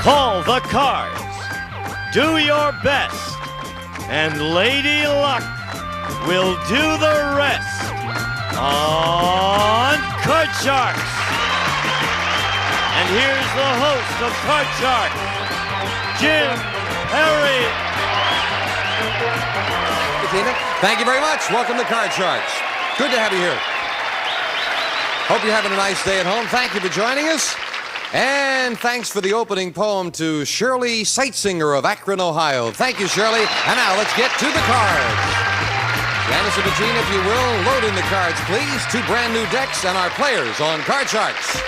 Call the cards. Do your best. And Lady Luck will do the rest on Card Sharks. And here's the host of Card Sharks, Jim Perry. Thank you very much. Welcome to Card Sharks. Good to have you here. Hope you're having a nice day at home. Thank you for joining us. And thanks for the opening poem to Shirley Sightsinger of Akron, Ohio. Thank you, Shirley. And now let's get to the cards. Janice and Regina, if you will, load in the cards, please. 2 brand new decks and our players on Card Sharks.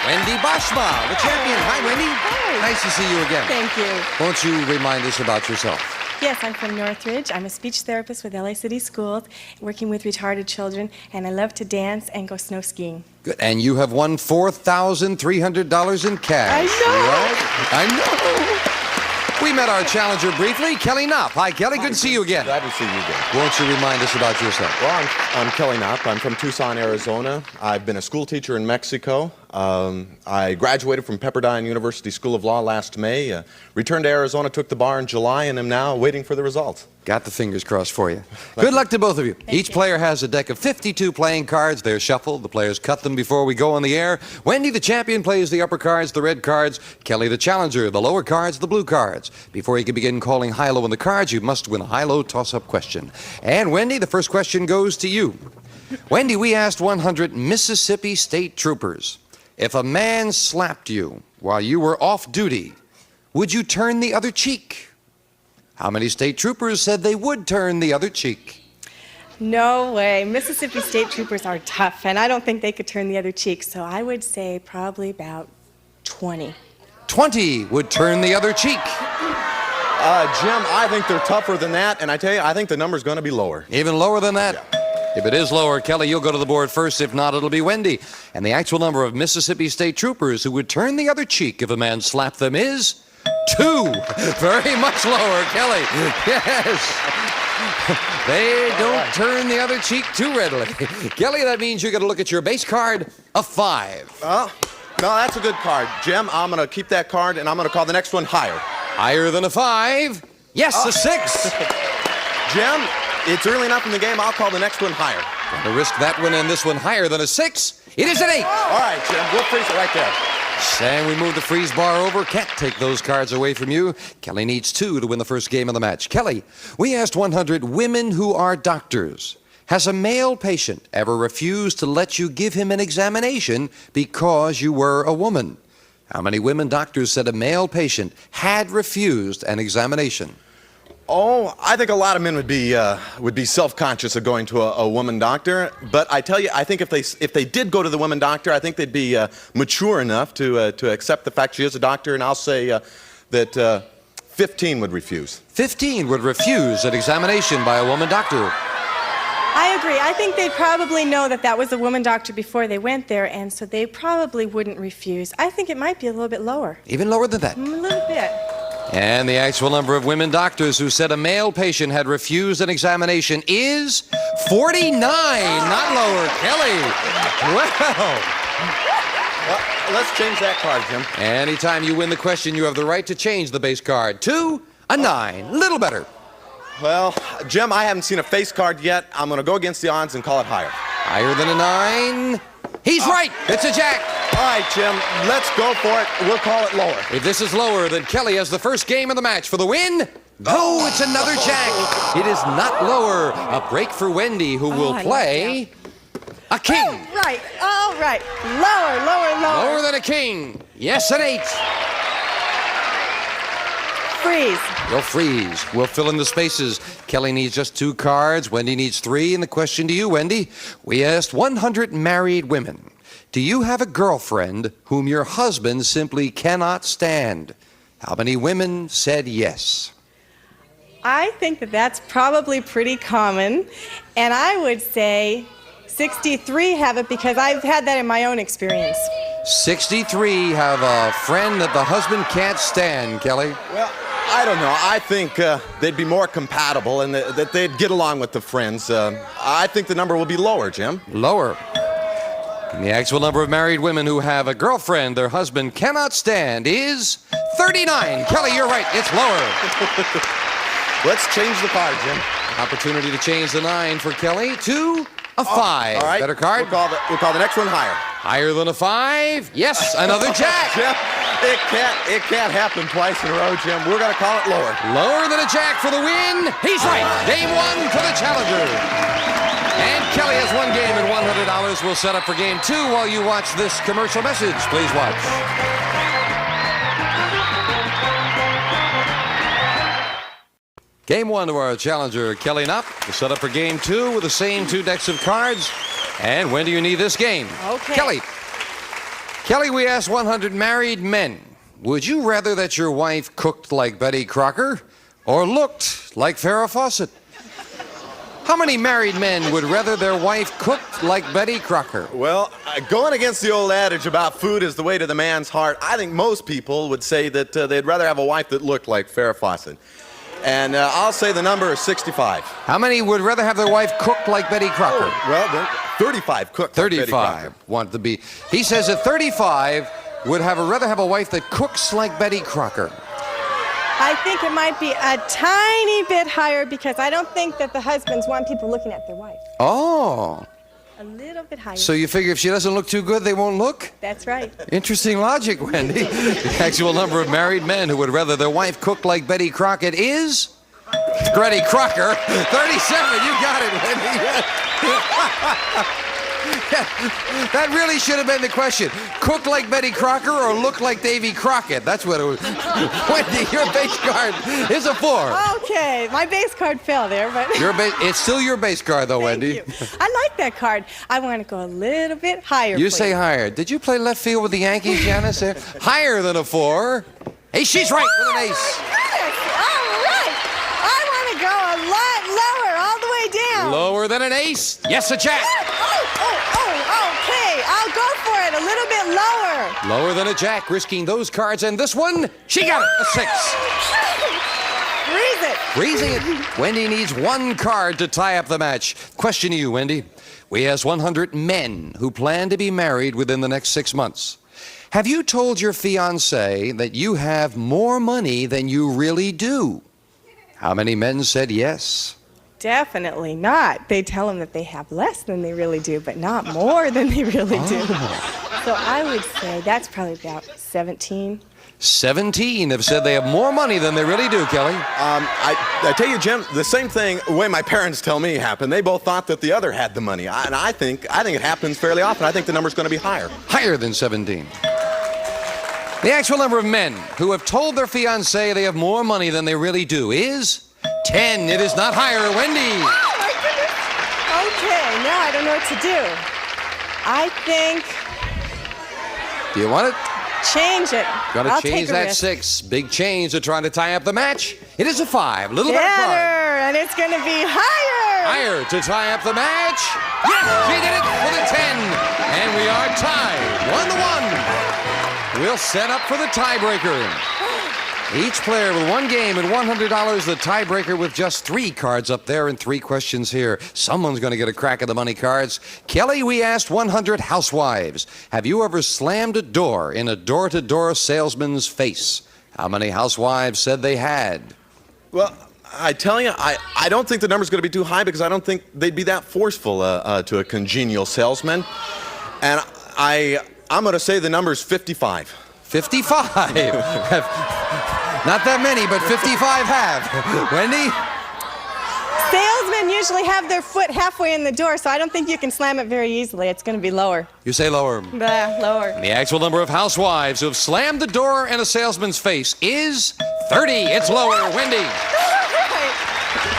Wendy Boschma, the champion. Hi, Wendy. Hi. Nice to see you again. Thank you. Won't you remind us about yourself? Yes, I'm from Northridge. I'm a speech therapist with LA City Schools, working with retarded children, and I love to dance and go snow skiing. Good. And you have won $4,300 in cash. I know. Right? I know. We met our challenger briefly, Kelly Knopp. Hi, Kelly. Good to see you again. Glad to see you again. Won't you remind us about yourself? Well, I'm Kelly Knopp. I'm from Tucson, Arizona. I've been a school teacher in Mexico. I graduated from Pepperdine University School of Law last May, returned to Arizona, took the bar in July, and am now waiting for the results. Got the fingers crossed for you. Good luck to both of you. Each player has a deck of 52 playing cards. They're shuffled. The players cut them before we go on the air. Wendy, the champion, plays the upper cards, the red cards. Kelly, the challenger, the lower cards, the blue cards. Before you can begin calling high-low on the cards, you must win a high-low toss-up question. And Wendy, the first question goes to you. Wendy, we asked 100 Mississippi State Troopers, if a man slapped you while you were off duty, would you turn the other cheek? How many state troopers said they would turn the other cheek? No way. Mississippi State Troopers are tough, and I don't think they could turn the other cheek, so I would say probably about 20. 20 would turn the other cheek. Jim, I think they're tougher than that, and I tell you, I think the number's going to be lower. Even lower than that? Yeah. If it is lower, Kelly, you'll go to the board first. If not, it'll be Wendy. And the actual number of Mississippi State Troopers who would turn the other cheek if a man slapped them is 2. Very much lower, Kelly. Yes. They don't turn the other cheek too readily. Kelly, that means you got to look at your base card, a 5. Oh, no, that's a good card. Jim, I'm going to keep that card, and I'm going to call the next one higher. Higher than a 5? Yes, a 6. Jim, it's early enough in the game, I'll call the next one higher. To risk that one and this one higher than a 6, it is an 8. All right, Jim, we'll freeze it right there. And we move the freeze bar over. Can't take those cards away from you. Kelly needs 2 to win the first game of the match. Kelly, we asked 100 women who are doctors. Has a male patient ever refused to let you give him an examination because you were a woman? How many women doctors said a male patient had refused an examination? Oh, I think a lot of men would be self-conscious of going to a woman doctor. But I tell you, I think if they did go to the woman doctor, I think they'd be mature enough to accept the fact she is a doctor. And I'll say that 15 would refuse. 15 would refuse an examination by a woman doctor. I agree. I think they'd probably know that that was a woman doctor before they went there, and so they probably wouldn't refuse. I think it might be a little bit lower. Even lower than that? A little bit. And the actual number of women doctors who said a male patient had refused an examination is 49. Not lower. Kelly. Well, let's change that card, Jim. Anytime you win the question, you have the right to change the base card to a 9. Little better. Well, Jim, I haven't seen a face card yet. I'm going to go against the odds and call it higher. Higher than a 9. He's right. It's a jack. All right, Jim, let's go for it. We'll call it lower. If this is lower, then Kelly has the first game of the match for the win. No, it's another jack. It is not lower. A break for Wendy, who will play a king. All right. Lower. Lower than a king. Yes, an 8. Freeze. You'll freeze. We'll fill in the spaces. Kelly needs just 2 cards. Wendy needs 3. And the question to you, Wendy, we asked 100 married women. Do you have a girlfriend whom your husband simply cannot stand? How many women said yes? I think that that's probably pretty common, and I would say 63 have it because I've had that in my own experience. 63 have a friend that the husband can't stand, Kelly. Well, I don't know. I think they'd be more compatible and that they'd get along with the friends. I think the number will be lower, Jim. Lower. And the actual number of married women who have a girlfriend their husband cannot stand is 39. Kelly, you're right. It's lower. Let's change the card, Jim. Opportunity to change the 9 for Kelly to a 5. All right. Better card? We'll call the next one higher. Higher than a 5? Yes, another jack. Jim, it can't happen twice in a row, Jim. We're going to call it lower. Lower than a jack for the win. He's right. Game 1 for the challenger. And Kelly has one game and $100. We'll set up for game 2 while you watch this commercial message. Please watch. Game 1 of our challenger, Kelly Knopp. We'll set up for game 2 with the same 2 decks of cards. And when do you need this game? Okay. Kelly, we asked 100 married men. Would you rather that your wife cooked like Betty Crocker or looked like Farrah Fawcett? How many married men would rather their wife cooked like Betty Crocker? Well, going against the old adage about food is the way to the man's heart, I think most people would say that they'd rather have a wife that looked like Farrah Fawcett. And I'll say the number is 65. How many would rather have their wife cooked like Betty Crocker? Oh, well, 35 cooked like Betty Crocker. 35 want to be. He says that 35 would rather have a wife that cooks like Betty Crocker. I think it might be a tiny bit higher because I don't think that the husbands want people looking at their wife. Oh. A little bit higher. So you figure if she doesn't look too good, they won't look? That's right. Interesting logic, Wendy. The actual number of married men who would rather their wife cook like Betty Crockett is... Betty Crocker, 37. You got it, Wendy. That really should have been the question. Cook like Betty Crocker or look like Davy Crockett? That's what it was. Wendy, your base card is a 4. Okay, my base card fell there, but... It's still your base card, though, Wendy. Thank you. I like that card. I want to go a little bit higher, You please. say higher. Did you play left field with the Yankees, Janice? Higher than a 4. Hey, she's right with an ace. Goodness, all right. I want to go a lot lower, all the way down. Lower than an ace. Yes, a jack. Okay. I'll go for it a little bit lower. Lower than a jack, risking those cards. And this one, she got it, a 6. Freeze it. Freezing it. Wendy needs 1 card to tie up the match. Question to you, Wendy. We asked 100 men who plan to be married within the next 6 months. Have you told your fiancé that you have more money than you really do? How many men said yes? Definitely not. They tell them that they have less than they really do, but not more than they really do. So I would say that's probably about 17. 17 have said they have more money than they really do, Kelly. I tell you, Jim, the same thing, the way my parents tell me happened. They both thought that the other had the money. And I think it happens fairly often. I think the number's going to be higher. Higher than 17. The actual number of men who have told their fiancé they have more money than they really do is 10. It is not higher. Wendy. Oh, my goodness. Okay, now I don't know what to do. I think... Do you want it? Change it. Gotta I'll change take a that risk. 6. Big change to trying to tie up the match. It is a 5. Little better Better, card. and it's going to be higher. Higher to tie up the match. Yes, she did it for the 10. And we are tied. 1-1. We'll set up for the tiebreaker. Each player with 1 game and $100. The tiebreaker with just 3 cards up there and 3 questions here. Someone's going to get a crack at the money cards. Kelly, we asked 100 housewives. Have you ever slammed a door in a door-to-door salesman's face? How many housewives said they had? Well, I tell you, I don't think the number's going to be too high because I don't think they'd be that forceful to a congenial salesman. And I'm going to say the number's 55. 55. Not that many, but 55 have. Wendy? Salesmen usually have their foot halfway in the door, so I don't think you can slam it very easily. It's going to be lower. You say lower. Lower. The actual number of housewives who have slammed the door in a salesman's face is 30. It's lower. Wendy.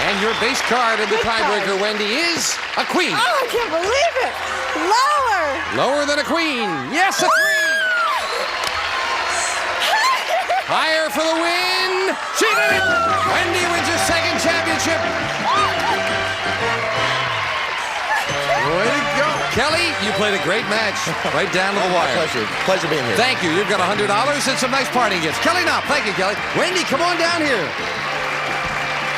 And your base card in the tiebreaker, Wendy, is a queen. Oh, I can't believe it. Lower. Lower than a queen. Yes, a 3. Higher for the win. She did it. Wendy wins her 2nd championship. Way to go. Kelly, you played a great match. Right down to the wire. Pleasure being here. Thank you. You've got $100 and some nice parting gifts. Kelly Knopp. Thank you, Kelly. Wendy, come on down here.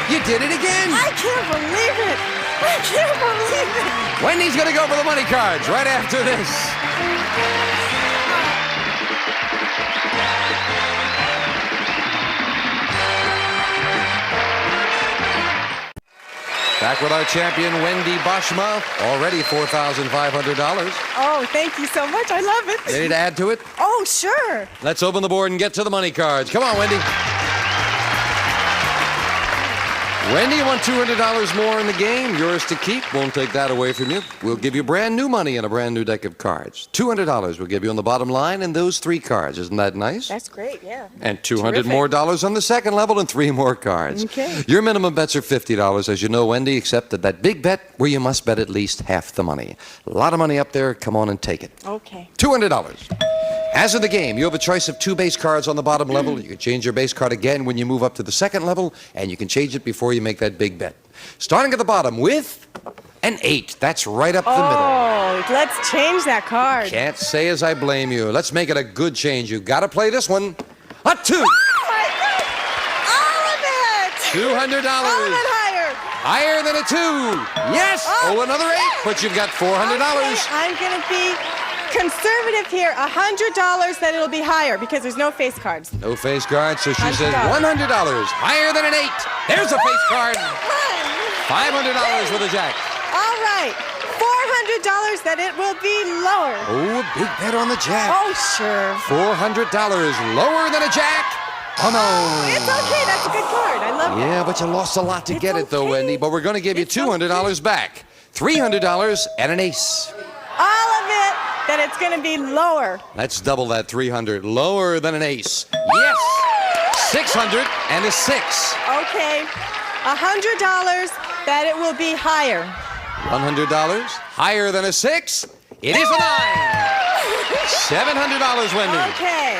You did it again. I can't believe it. I can't believe it. Wendy's going to go for the money cards right after this. Back with our champion, Wendy Boschma. Already $4,500. Oh, thank you so much. I love it. Ready to add to it? Oh, sure. Let's open the board and get to the money cards. Come on, Wendy. Wendy, you want $200 more in the game. Yours to keep. Won't take that away from you. We'll give you brand new money and a brand new deck of cards. $200 we'll give you on the bottom line and those 3 cards. Isn't that nice? That's great, yeah. And $200 Terrific. more dollars on the second level and 3 more cards. Okay. Your minimum bets are $50, as you know, Wendy, except that big bet where you must bet at least half the money. A lot of money up there. Come on and take it. Okay. $200. As in the game, you have a choice of 2 base cards on the bottom level. You can change your base card again when you move up to the second level, and you can change it before you make that big bet. Starting at the bottom with an 8. That's right up the middle. Oh, let's change that card. Can't say as I blame you. Let's make it a good change. You've got to play this one. A 2. Oh, my God. All of it. $200. All of it higher. Higher than a 2. Yes. Oh, another 8. But you've got $400. Okay, I'm going to be conservative here. $100 that it'll be higher because there's no face cards. No face card, so she $100. says $100. Higher than an 8. There's a face card. $500 with a jack. All right. $400 that it will be lower. Oh, a big bet on the jack. Oh, sure. $400 lower than a jack. Oh, no. It's okay. That's a good card. I love it. Yeah, but you lost a lot to It's get it, though, okay. Wendy. But we're going to give you It's $200 back. $300 and an ace. All of it that it's going to be lower. Let's double that 300. Lower than an ace. Yes. 600 and a 6. Okay. $100 that it will be higher. $100 higher than a 6. It is a 9. $700, Wendy. Okay.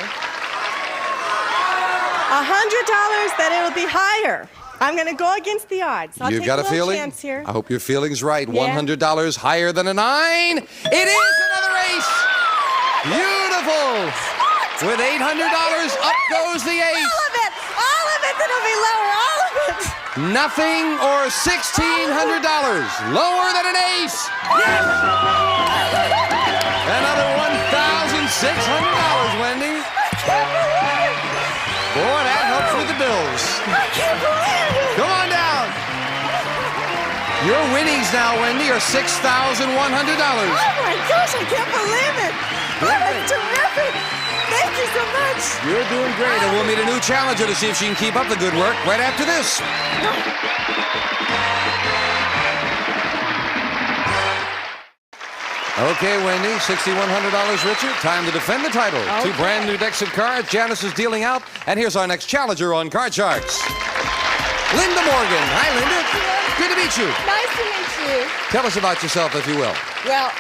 $100 that it'll be higher. I'm going to go against the odds. I'll You've take got a little feeling? chance here. I hope your feeling's right. Yeah. $100 higher than a 9. It is another ace. Beautiful. With $800, up goes the ace. All of it. All of it that'll be lower. All of it. Nothing or $1,600. Lower than an ace. Yes. Another $1,600, Wendy. Boy, that helps with the bills. I can't believe it. Come on down. Your winnings now, Wendy, are $6,100. Oh my gosh, I can't believe it. That is terrific. Thank you so much. You're doing great, and we'll meet a new challenger to see if she can keep up the good work right after this. Okay, Wendy, $6,100 richer. Time to defend the title. Okay. 2 brand new decks of cards. Janice is dealing out, and here's our next challenger on Card Sharks. Linda Morgan. Hi, Linda. Good to meet you. Nice to meet you. Tell us about yourself, if you will. Well,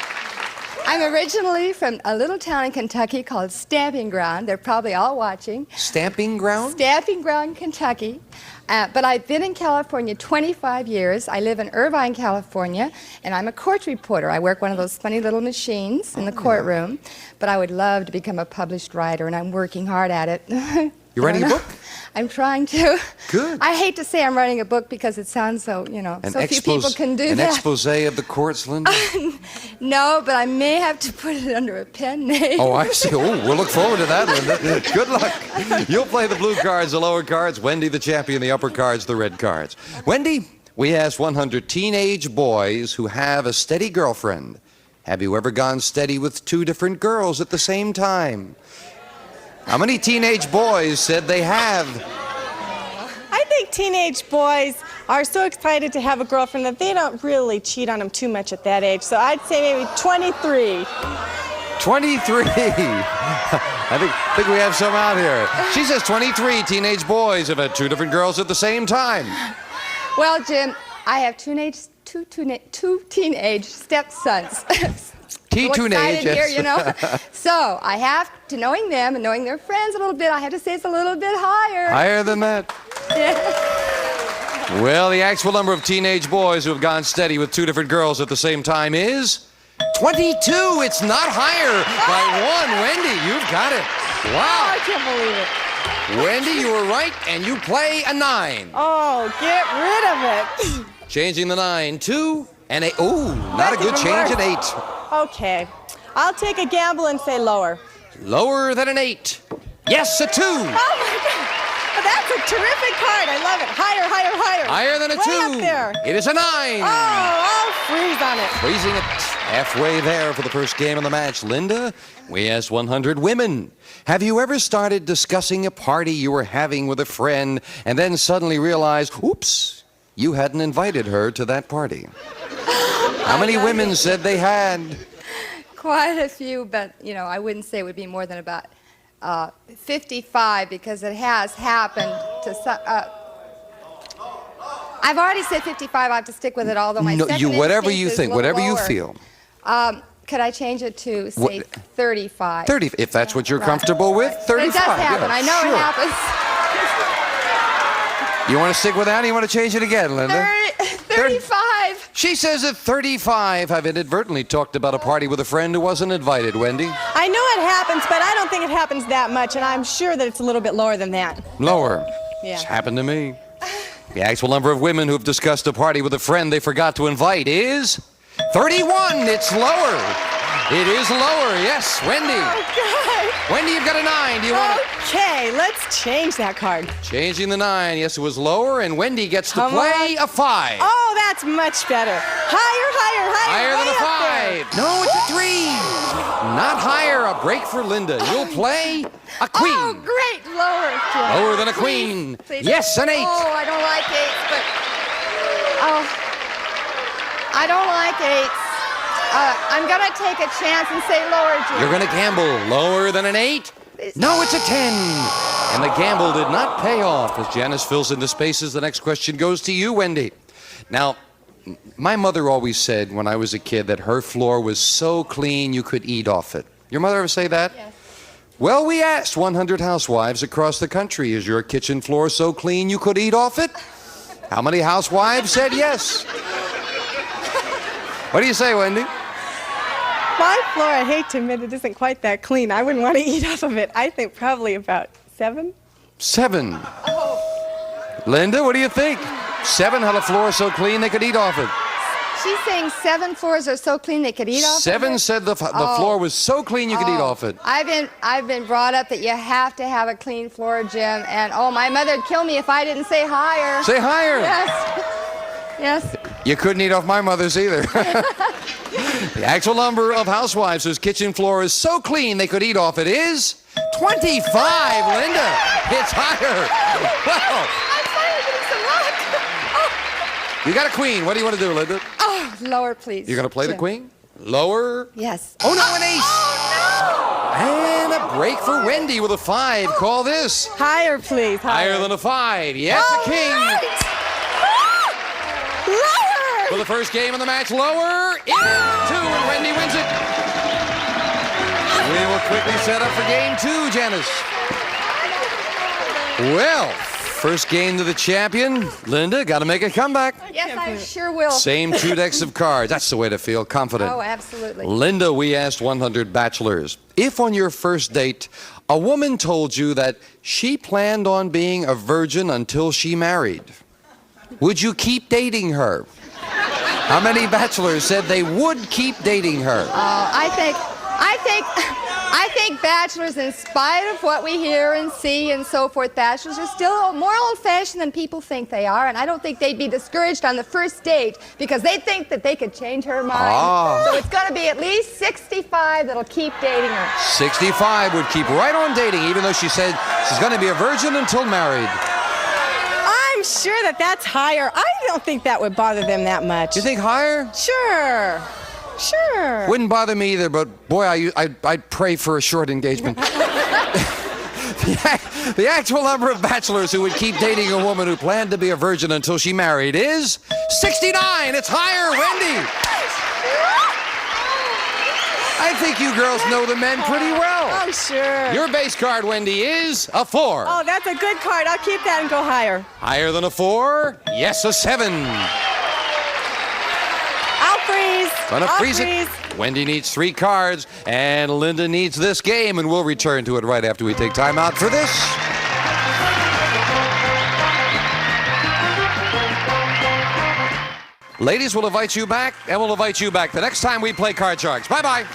I'm originally from a little town in Kentucky called Stamping Ground. They're probably all watching. Stamping ground? Stamping Ground, Kentucky. But I've been in California 25 years. I live in Irvine, California, and I'm a court reporter. I work one of those funny little machines in the courtroom. But I would love to become a published writer, and I'm working hard at it. You writing a book? I'm trying to. Good. I hate to say I'm writing a book because it sounds so, so few people can do an that. expose of the courts, Linda? No, but I may have to put it under a pen name. Oh, I see. Oh, we'll look forward to that, Linda. Good luck. You'll play the blue cards, the lower cards. Wendy, the champion, the upper cards, the red cards. Wendy, we asked 100 teenage boys who have a steady girlfriend. Have you ever gone steady with 2 different girls at the same time? How many teenage boys said they have? I think teenage boys are so excited to have a girlfriend that they don't really cheat on them too much at that age. So I'd say maybe 23. 23. I think we have some out here. She says 23 teenage boys have had 2 different girls at the same time. Well, Jim, I have two teenage stepsons. Teenage. Here, So I have to, knowing them and knowing their friends a little bit, I have to say it's a little bit higher. Higher than that? Yeah. Well, the actual number of teenage boys who have gone steady with 2 different girls at the same time is 22. It's not higher by 1. Wendy, you've got it. Wow. I can't believe it. Wendy, you were right, and you play a 9. Oh, get rid of it. Changing the 9 to an 8. Ooh, not That's a good even change, worse. an 8. Okay. I'll take a gamble and say lower. Lower than an 8. Yes, a 2. Oh my God. That's a terrific card. I love it. Higher, higher, higher. Higher than a 2. Way up there. It is a 9. Oh, I'll freeze on it. Freezing it halfway there for the first game of the match. Linda, we asked 100 women. Have you ever started discussing a party you were having with a friend and then suddenly realized, oops, you hadn't invited her to that party? How many women said they had? Quite a few, but, you know, I wouldn't say it would be more than about 55 because it has happened to some... I've already said 55. I have to stick with it, although my second whatever instinct you is think, a little whatever you lower. feel. Could I change it to, say, 35? 30, if that's what you're comfortable with. 35. But it does happen. Yeah, I know sure. it happens. You want to stick with that or you want to change it again, Linda? 35. She says at 35, I've inadvertently talked about a party with a friend who wasn't invited, Wendy. I know it happens, but I don't think it happens that much, and I'm sure that it's a little bit lower than that. Lower. Yeah. It's happened to me. The actual number of women who've discussed a party with a friend they forgot to invite is 31. It's lower. It is lower. Yes, Wendy. Oh, God. Wendy, you've got a 9. Do you want to... Okay, let's change that card. Changing the 9. Yes, it was lower, and Wendy gets to Come play on. a 5. Oh, that's much better. Higher, higher, higher. Higher than way a up there. 5. No, it's a 3. Not higher. A break for Linda. You'll play a queen. Oh, great. Lower. Jim. Lower than a Please, queen. please. Yes, an 8. Oh, I don't like 8s, but... Oh, I don't like 8s. I'm going to take a chance and say lower, Jim. You're going to gamble. Lower than an 8? No, it's a 10. And the gamble did not pay off. As Janice fills in the spaces, the next question goes to you, Wendy. Now, my mother always said when I was a kid that her floor was so clean you could eat off it. Your mother ever say that? Yes. Well, we asked 100 housewives across the country, is your kitchen floor so clean you could eat off it? How many housewives said yes? What do you say, Wendy? My floor, I hate to admit it, isn't quite that clean. I wouldn't want to eat off of it. I think probably about 7. 7. Linda, what do you think? 7 had a floor so clean they could eat off it. She's saying 7 floors are so clean they could eat off 7 of it? said the floor was so clean you could eat off it. I've been brought up that you have to have a clean floor, Jim, and my mother would kill me if I didn't say higher. Say higher. Yes. Yes. You couldn't eat off my mother's either. The actual number of housewives whose kitchen floor is so clean they could eat off it is 25, Linda. It's higher. Wow. I'm finally getting some luck. You got a queen. What do you want to do, Linda? Oh, lower, please. You're going to play the Jim. queen? Lower? Yes. Oh, no, an 8. Oh, And a break for Wendy with a 5. Call this. Higher, please. Higher than a 5. Yes, a king. Right. Lower. For the first game of the match, lower. It is 2, and Wendy wins it. We will quickly set up for game 2, Janice. Well, first game to the champion. Linda, got to make a comeback. no. Yes, I sure will. Same 2 decks of cards. That's the way to feel confident. Oh, absolutely. Linda, we asked 100 bachelors, if on your first date, a woman told you that she planned on being a virgin until she married, would you keep dating her? How many bachelors said they would keep dating her? I think bachelors, in spite of what we hear and see and so forth, bachelors are still more old-fashioned than people think they are, and I don't think they'd be discouraged on the first date because they think that they could change her mind. Ah. So it's going to be at least 65 that'll keep dating her. 65 would keep right on dating, even though she said she's going to be a virgin until married. I'm sure that that's higher. I don't think that would bother them that much. You think higher? Sure. Sure. Wouldn't bother me either, but boy, I'd pray for a short engagement. The actual number of bachelors who would keep dating a woman who planned to be a virgin until she married is 69. It's higher, Wendy. I think you girls know the men pretty well. Oh, sure. Your base card, Wendy, is a 4. Oh, that's a good card. I'll keep that and go higher. Higher than a 4? Yes, a 7. I'll freeze. Gonna I'll freeze it. Wendy needs 3 cards, and Linda needs this game, and we'll return to it right after we take time out for this. Ladies, we'll invite you back, and we'll invite you back the next time we play Card Sharks. Bye-bye.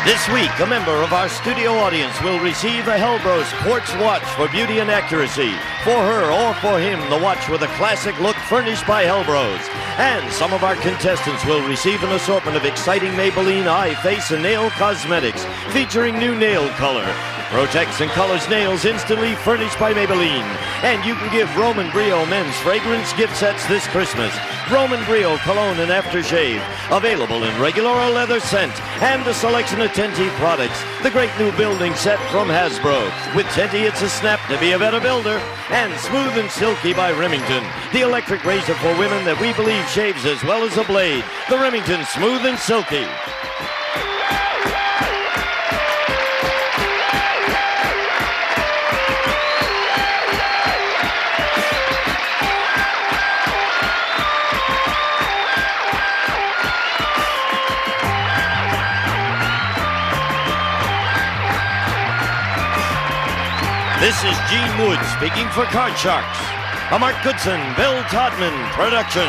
This week, a member of our studio audience will receive a Hellbros quartz watch for beauty and accuracy. For her or for him, the watch with a classic look furnished by Hellbros. And some of our contestants will receive an assortment of exciting Maybelline eye, face, and nail cosmetics featuring new nail color. Protects and colors nails instantly, furnished by Maybelline. And you can give Roman Brio men's fragrance gift sets this Christmas. Roman Brio cologne and aftershave, available in regular or leather scent, and a selection of Tenti products. The great new building set from Hasbro. With Tenti, it's a snap to be a better builder. And Smooth and Silky by Remington, the electric razor for women that we believe shaves as well as a blade. The Remington Smooth and Silky. This is Gene Wood speaking for Card Sharks, a Mark Goodson-Bill Todman production.